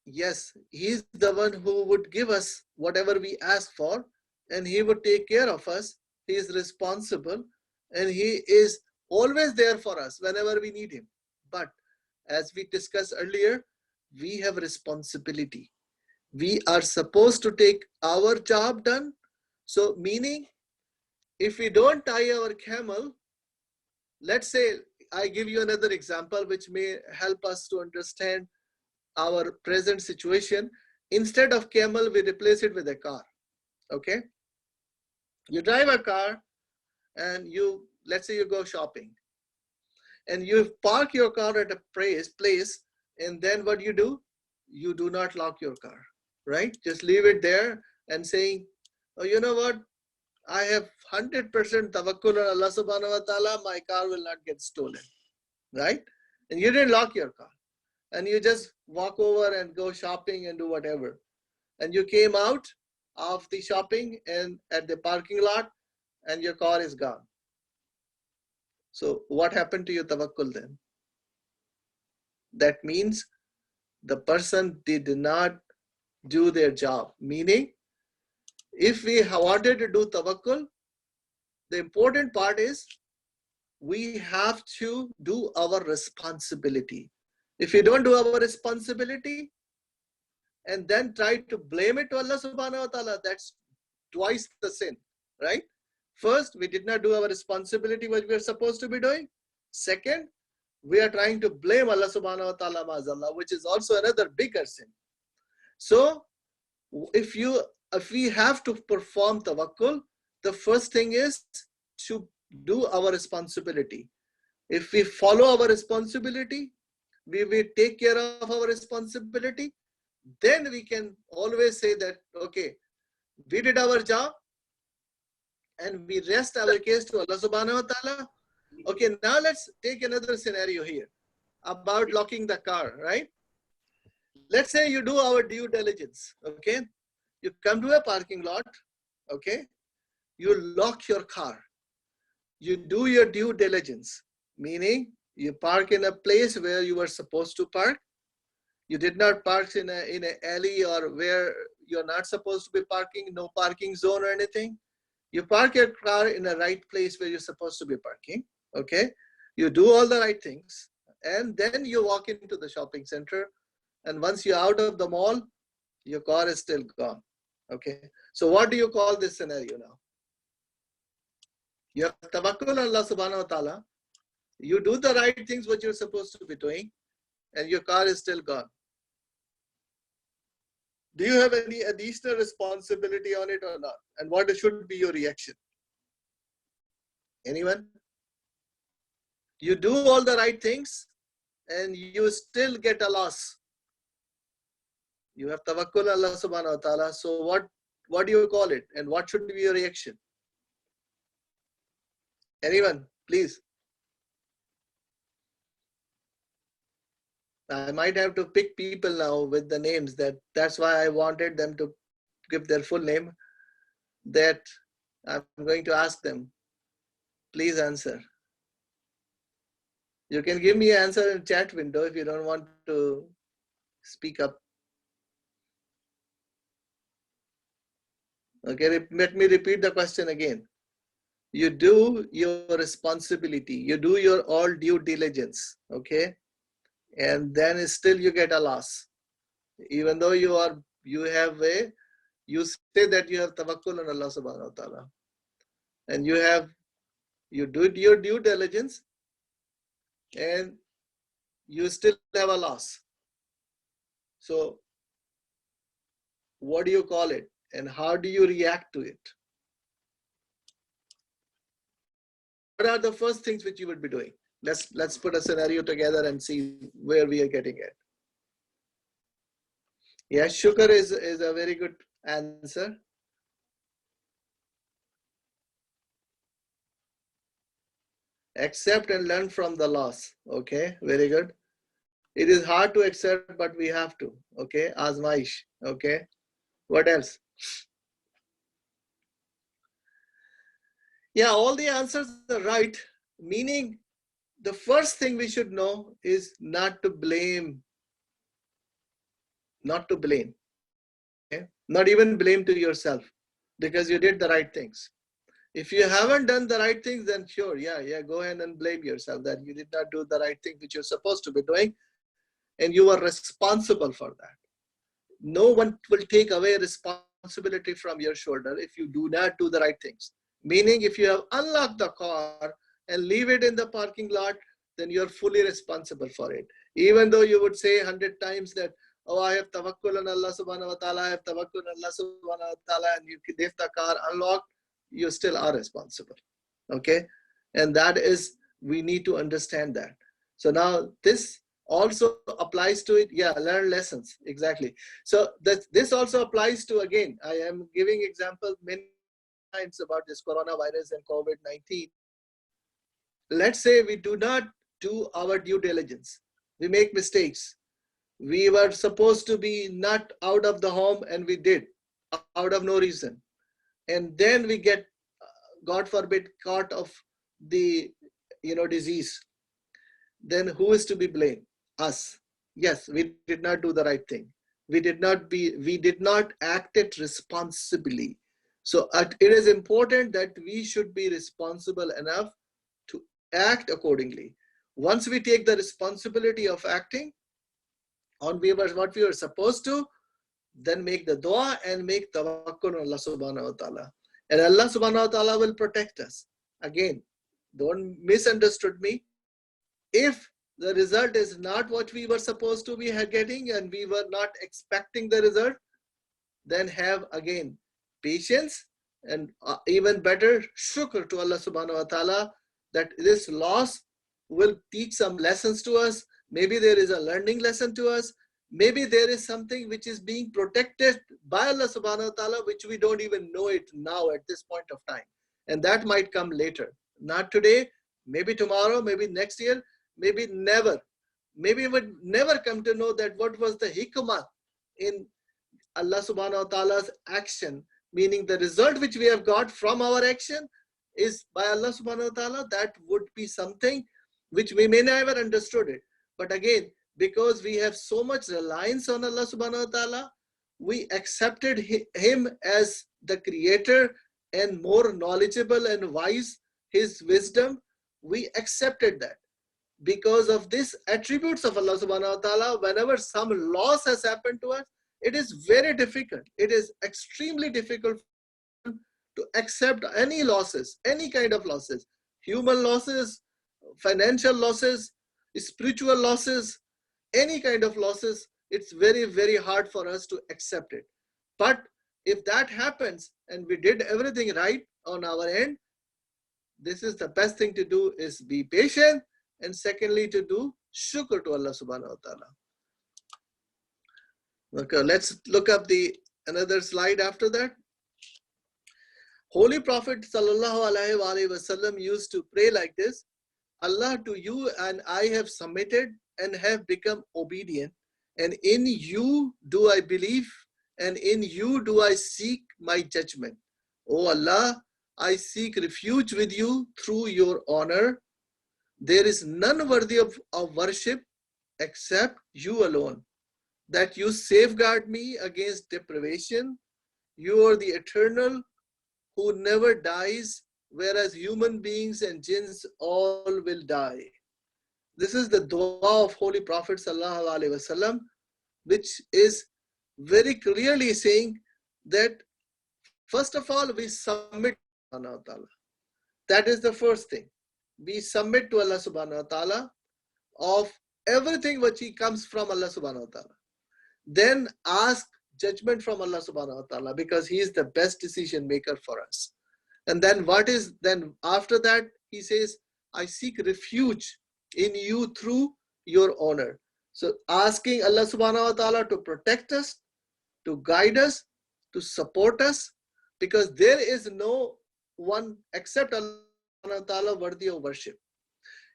yes, he is the one who would give us whatever we ask for and he would take care of us. He is responsible and he is always there for us whenever we need him. But as we discussed earlier, we have responsibility. We are supposed to take our job done. So meaning, if we don't tie our camel, let's say, I give you another example which may help us to understand our present situation. Instead of camel, we replace it with a car. Okay? You drive a car and let's say you go shopping. And you park your car at a place and then what do? You do not lock your car, right? Just leave it there and saying, oh, you know what? I have 100% tawakkul on Allah subhanahu wa ta'ala, my car will not get stolen, right? And you didn't lock your car. And you just walk over and go shopping and do whatever. And you came out of the shopping and at the parking lot and your car is gone. So what happened to your tawakkul then? That means the person did not do their job. Meaning, if we wanted to do tawakkul, the important part is we have to do our responsibility. If we don't do our responsibility and then try to blame it to Allah subhanahu wa ta'ala, that's twice the sin, right? First, we did not do our responsibility, what we are supposed to be doing. Second, we are trying to blame Allah subhanahu wa ta'ala, which is also another bigger sin. So if we have to perform tawakkul, the first thing is to do our responsibility. If we follow our responsibility, we will take care of our responsibility, then we can always say that, okay, we did our job and we rest our case to Allah subhanahu wa ta'ala. Okay, now let's take another scenario here about locking the car, right? Let's say you do our due diligence, okay? You come to a parking lot, okay? You lock your car. You do your due diligence, meaning you park in a place where you were supposed to park. You did not park in an alley or where you're not supposed to be parking, no parking zone or anything. You park your car in the right place where you're supposed to be parking, okay? You do all the right things, and then you walk into the shopping center, and once you're out of the mall, your car is still gone, okay? So what do you call this scenario now? You have tawakkul on Allah subhanahu wa ta'ala. You do the right things what you're supposed to be doing, and your car is still gone. Do you have any additional responsibility on it or not? And what should be your reaction? Anyone? You do all the right things and you still get a loss. You have tawakkul Allah subhanahu wa ta'ala. So what do you call it? And what should be your reaction? Anyone, please. I might have to pick people now with the names. That's why I wanted them to give their full name. That I'm going to ask them. Please answer. You can give me an answer in chat window if you don't want to speak up. Okay, let me repeat the question again. You do your responsibility. You do your all due diligence. Okay. And then still you get a loss. Even though you say that you have tawakkul on Allah subhanahu wa ta'ala. And you do your due diligence and you still have a loss. So what do you call it? And how do you react to it? What are the first things which you would be doing? Let's put a scenario together and see where we are getting at. Yes, shukr is a very good answer. Accept and learn from the loss. Okay, very good. It is hard to accept, but we have to. Okay, azmaish. Okay, what else? Yeah, all the answers are right. Meaning, the first thing we should know is not to blame. Not to blame. Okay? Not even blame to yourself because you did the right things. If you haven't done the right things, then sure, yeah, go ahead and blame yourself that you did not do the right thing which you're supposed to be doing, and you are responsible for that. No one will take away responsibility from your shoulder if you do not do the right things. Meaning, if you have unlocked the car and leave it in the parking lot, then you're fully responsible for it. Even though you would say 100 times that, oh, I have tawakkul on Allah subhanahu wa ta'ala, I have tawakkul on Allah subhanahu wa ta'ala, and you leave the car unlocked, you still are responsible. Okay? And that is, we need to understand that. So now this also applies to it. Yeah, learn lessons. Exactly. So this also applies to, again, I am giving examples many times about this coronavirus and COVID-19. Let's say we do not do our due diligence. We make mistakes. We were supposed to be not out of the home and we did out of no reason. And then we get, God forbid, caught of the disease. Then who is to be blamed? Us. Yes, we did not do the right thing. We did not act it responsibly. So it is important that we should be responsible enough to act accordingly. Once we take the responsibility of acting on what we were supposed to, then make the dua and make tawakkul on Allah subhanahu wa ta'ala. And Allah subhanahu wa ta'ala will protect us. Again, don't misunderstood me. If the result is not what we were supposed to be getting and we were not expecting the result, then have again patience and even better shukr to Allah subhanahu wa ta'ala that this loss will teach some lessons to us. Maybe there is a learning lesson to us. Maybe there is something which is being protected by Allah subhanahu wa ta'ala which we don't even know it now at this point of time. And that might come later. Not today, maybe tomorrow, maybe next year, maybe never. Maybe we would never come to know that what was the hikmah in Allah subhanahu wa ta'ala's action, meaning the result which we have got from our action is by Allah subhanahu wa ta'ala. That would be something which we may never understood it. But again, because we have so much reliance on Allah subhanahu wa ta'ala, we accepted him as the creator and more knowledgeable and wise, his wisdom, we accepted that. Because of these attributes of Allah subhanahu wa ta'ala, whenever some loss has happened to us, it is very difficult. It is extremely difficult to accept any losses, any kind of losses, human losses, financial losses, spiritual losses, any kind of losses. It's very, very hard for us to accept it. But if that happens and we did everything right on our end, this is the best thing to do is be patient, and secondly to do shukr to Allah subhanahu wa ta'ala. Okay, let's look up another slide after that. Holy Prophet sallallahu alaihi wasallam used to pray like this: Allah, to you and I have submitted and have become obedient, and in you do I believe, and in you do I seek my judgment. O Allah, I seek refuge with you through your honor. There is none worthy of worship except you alone. That you safeguard me against deprivation. You are the eternal who never dies, whereas human beings and jinns all will die. This is the dua of Holy Prophet sallallahu alaihi wasallam, which is very clearly saying that first of all we submit to Allah subhanahu wa ta'ala. That is the first thing. We submit to Allah subhanahu wa ta'ala of everything which comes from Allah subhanahu wa ta'ala. Then ask judgment from Allah subhanahu wa ta'ala, because he is the best decision maker for us. And then then after that he says, I seek refuge in you through your honor. So asking Allah subhanahu wa ta'ala to protect us, to guide us, to support us, because there is no one except Allah subhanahu wa ta'ala worthy of worship.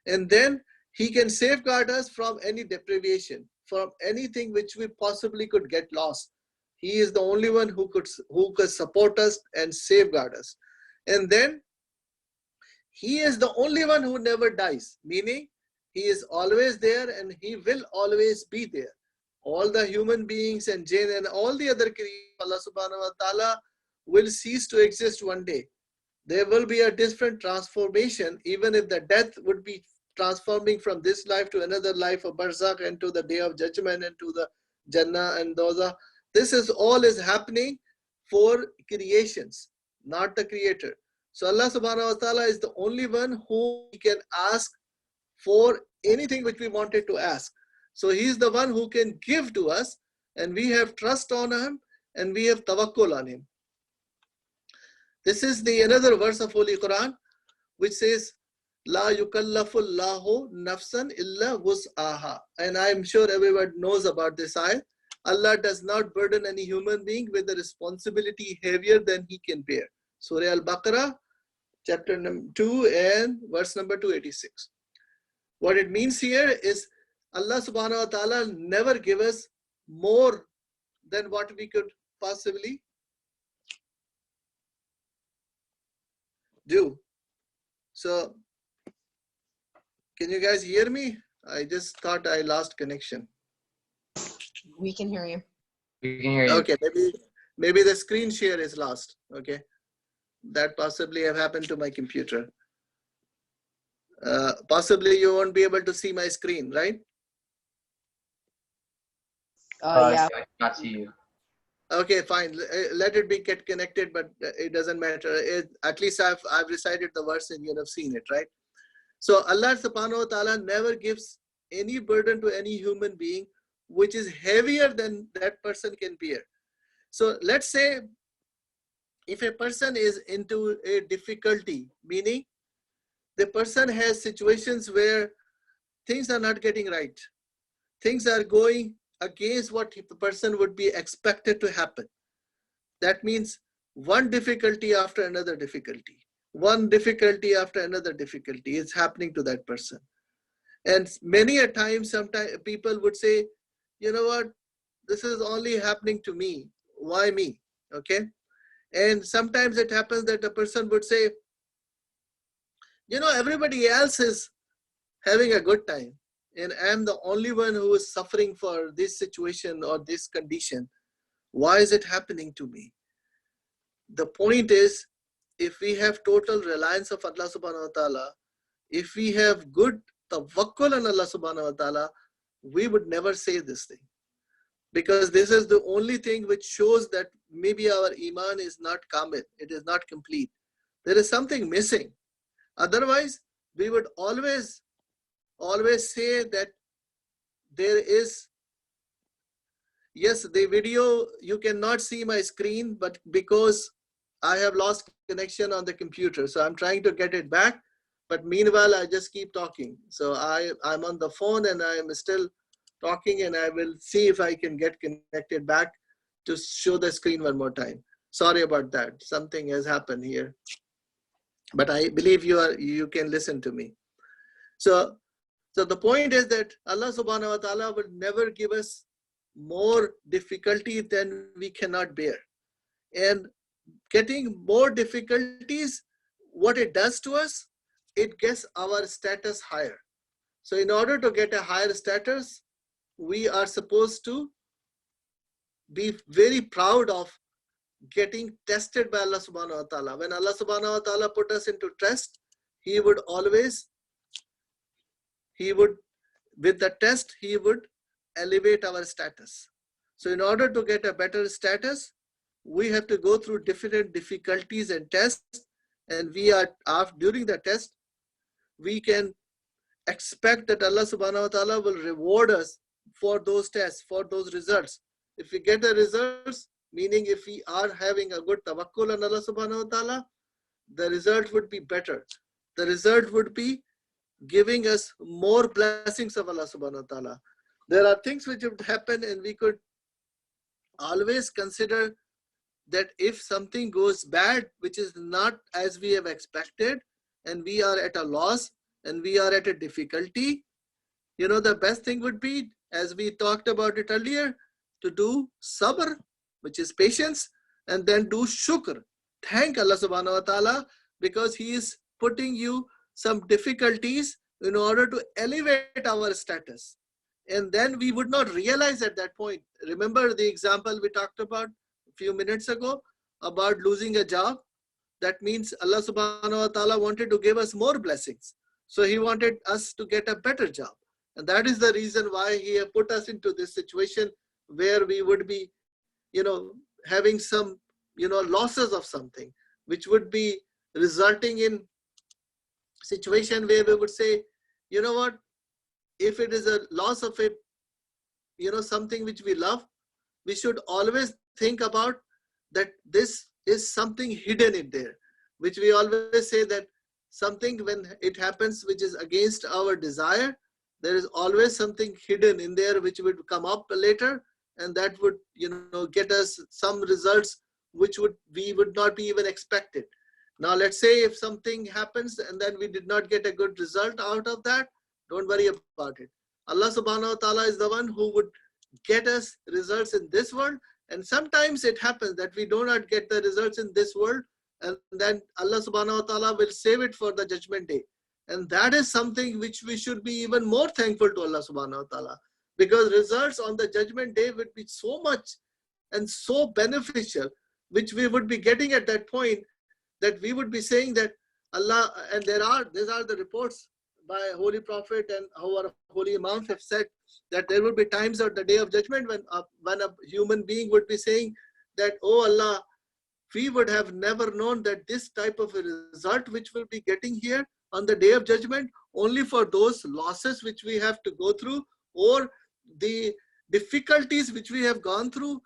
And then he can safeguard us from any deprivation, from anything which we possibly could get lost. He is the only one who could support us and safeguard us. And then he is the only one who never dies, meaning he is always there and he will always be there. All the human beings and jinn and all the other creatures, Allah subhanahu wa ta'ala will cease to exist one day. There will be a different transformation, even if the death would be transforming from this life to another life of barzakh and to the day of judgment and to the Jannah and doza. This is all is happening for creations, not the creator. So Allah subhanahu wa ta'ala is the only one who we can ask for anything which we wanted to ask. So he is the one who can give to us, and we have trust on him and we have tawakkul on him. This is another verse of Holy Quran which says, La yukallafu Allahu nafsan illa wus'aha. And I am sure everyone knows about this ayah. Allah does not burden any human being with a responsibility heavier than he can bear. Surah Al-Baqarah, chapter 2 and verse number 286. What it means here is Allah subhanahu wa ta'ala never give us more than what we could possibly do. So, can you guys hear me? I just thought I lost connection. We can hear you. We can hear you. Okay, maybe the screen share is lost. Okay, that possibly have happened to my computer. Possibly you won't be able to see my screen, right? Yeah. I cannot see you. Okay, fine. Let it get connected, but it doesn't matter. At least I've recited the verse and you have seen it, right? So Allah subhanahu wa ta'ala never gives any burden to any human being which is heavier than that person can bear. So let's say if a person is into a difficulty, meaning the person has situations where things are not getting right, things are going against what the person would be expected to happen. That means one difficulty after another difficulty, one difficulty after another difficulty is happening to that person. And many a time, sometimes people would say, you know what, this is only happening to me. Why me? Okay. And sometimes it happens that a person would say, you know, everybody else is having a good time, and I'm the only one who is suffering for this situation or this condition. Why is it happening to me? The point is, if we have total reliance of Allah subhanahu wa ta'ala, if we have good tawakkul on Allah subhanahu wa ta'ala, we would never say this thing. Because this is the only thing which shows that maybe our iman is not kamil, it is not complete. There is something missing. Otherwise, we would always say that there is, yes, the video, you cannot see my screen, but because I have lost connection on the computer, so I'm trying to get it back. But meanwhile, I just keep talking. So I'm on the phone and I'm still talking, and I will see if I can get connected back to show the screen one more time. Sorry about that. Something has happened here. But I believe you can listen to me. So the point is that Allah subhanahu wa ta'ala will never give us more difficulty than we cannot bear. And getting more difficulties, what it does to us, it gets our status higher. So in order to get a higher status, we are supposed to be very proud of getting tested by Allah subhanahu wa ta'ala. When Allah subhanahu wa ta'ala put us into test, He would with the test, He would elevate our status. So in order to get a better status, we have to go through different difficulties and tests. And during the test, we can expect that Allah subhanahu wa ta'ala will reward us for those tests, for those results. If we get the results, meaning if we are having a good tawakkul on Allah subhanahu wa ta'ala, the result would be better. The result would be giving us more blessings of Allah subhanahu wa ta'ala. There are things which would happen, and we could always consider that if something goes bad, which is not as we have expected, and we are at a loss and we are at a difficulty, the best thing would be, as we talked about it earlier, to do sabr, which is patience, and then do shukr. Thank Allah subhanahu wa ta'ala, because He is putting you some difficulties in order to elevate our status. And then we would not realize at that point. Remember the example we talked about a few minutes ago about losing a job? That means Allah subhanahu wa ta'ala wanted to give us more blessings. So He wanted us to get a better job. And that is the reason why He has put us into this situation where we would be, having some, losses of something, which would be resulting in situation where we would say, you know what, if it is a loss of a, something which we love, we should always think about that this is something hidden in there, which we always say that something when it happens which is against our desire, there is always something hidden in there which would come up later, and that would, get us some results which we would not be even expected. Now let's say if something happens and then we did not get a good result out of that, don't worry about it. Allah subhanahu wa ta'ala is the one who would get us results in this world. And sometimes it happens that we do not get the results in this world, and then Allah subhanahu wa ta'ala will save it for the judgment day. And that is something which we should be even more thankful to Allah subhanahu wa ta'ala, because results on the judgment day would be so much and so beneficial, which we would be getting at that point, that we would be saying that Allah, and these are the reports by Holy Prophet and our holy Imams have said that there will be times at the day of judgment when a human being would be saying that, oh Allah, we would have never known that this type of a result which we'll be getting here on the day of judgment only for those losses which we have to go through, or the difficulties which we have gone through,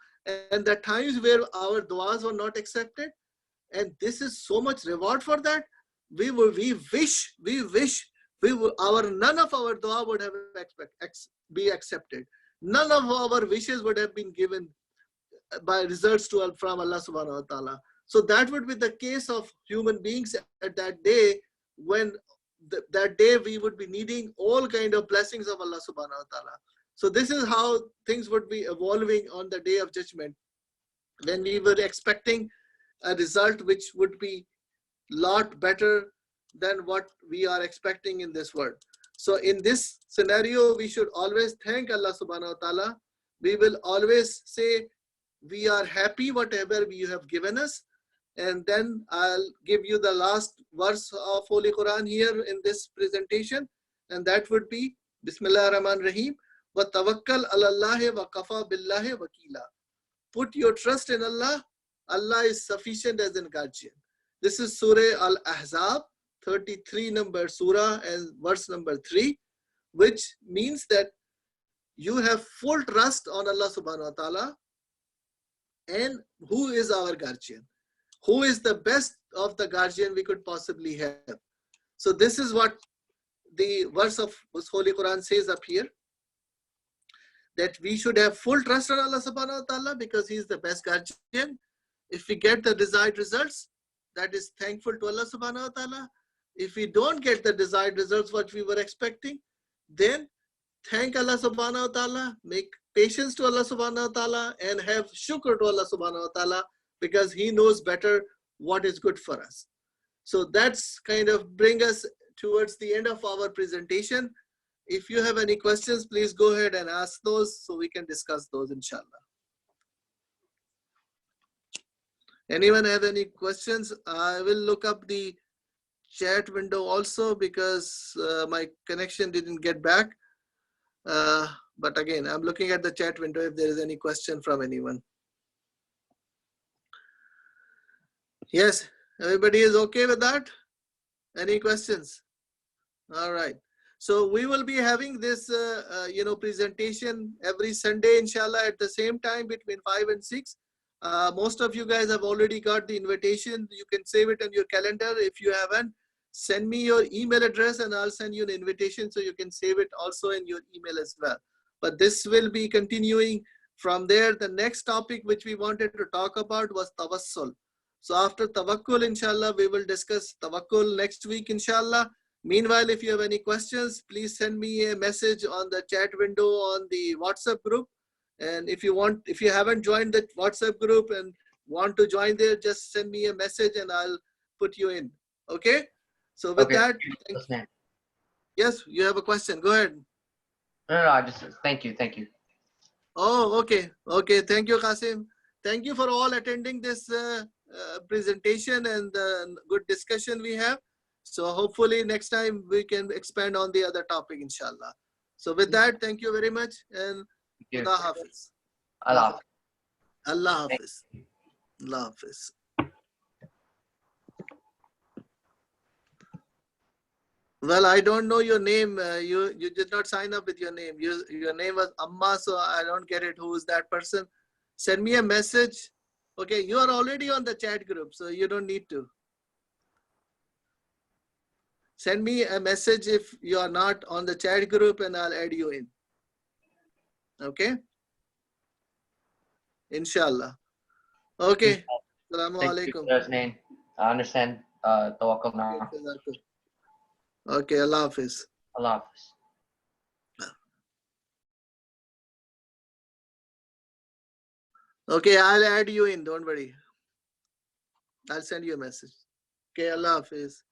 and the times where our du'as were not accepted. And this is so much reward for that. We wish none of our dua would have be accepted. None of our wishes would have been given by results from Allah subhanahu wa ta'ala. So that would be the case of human beings at that day, when that day we would be needing all kind of blessings of Allah subhanahu wa ta'ala. So this is how things would be evolving on the day of judgment, when we were expecting a result which would be lot better than what we are expecting in this world. So in this scenario, we should always thank Allah subhanahu wa ta'ala. We will always say we are happy whatever you have given us. And then I'll give you the last verse of Holy Quran here in this presentation, and that would be Bismillah ar-Rahman ar-Rahim, wa tawakkal ala Allah wa kafa billahi wakila. Put your trust in Allah. Allah is sufficient as an guardian. This is Surah Al-Ahzab, 33 number surah and verse number 3, which means that you have full trust on Allah subhanahu wa ta'ala. And who is our guardian? Who is the best of the guardian we could possibly have? So this is what the verse of Holy Quran says up here, that we should have full trust on Allah subhanahu wa ta'ala because He is the best guardian. If we get the desired results, that is thankful to Allah subhanahu wa ta'ala. If we don't get the desired results what we were expecting, then thank Allah subhanahu wa ta'ala, make patience to Allah subhanahu wa ta'ala, and have shukr to Allah subhanahu wa ta'ala, because He knows better what is good for us. So that's kind of bring us towards the end of our presentation. If you have any questions, please go ahead and ask those so we can discuss those, inshallah. Anyone have any questions? I will look up the chat window also, because my connection didn't get back. But again, I'm looking at the chat window if there is any question from anyone. Yes, everybody is okay with that? Any questions? All right. So we will be having this, presentation every Sunday, inshallah, at the same time between 5 and 6. Most of you guys have already got the invitation. You can save it on your calendar. If you haven't, send me your email address and I'll send you an invitation so you can save it also in your email as well. But this will be continuing from there. The next topic which we wanted to talk about was tawassul. So after tawakkul, inshallah, we will discuss tawakkul next week, inshallah. Meanwhile, if you have any questions, please send me a message on the chat window on the WhatsApp group. And if you haven't joined the WhatsApp group and want to join there, just send me a message and I'll put you in. Okay? So with that, yes, you have a question. Go ahead. No, I just thank you. Oh, okay. Okay. Thank you, Qasim. Thank you for all attending this presentation and the good discussion we have. So hopefully next time we can expand on the other topic, inshallah. So with that, thank you very much, and Allah Hafiz. Allah. Allah Hafiz. Allah Hafiz. Well, I don't know your name. You did not sign up with your name. Your name was Amma, so I don't get it. Who is that person? Send me a message. Okay, you are already on the chat group, so you don't need to. Send me a message if you are not on the chat group and I'll add you in. Okay? Inshallah. Okay. Assalamu alaikum. I understand. Tawakkul now. Okay, Allah Hafiz. Allah Hafiz. Okay, I'll add you in. Don't worry. I'll send you a message. Okay, Allah Hafiz.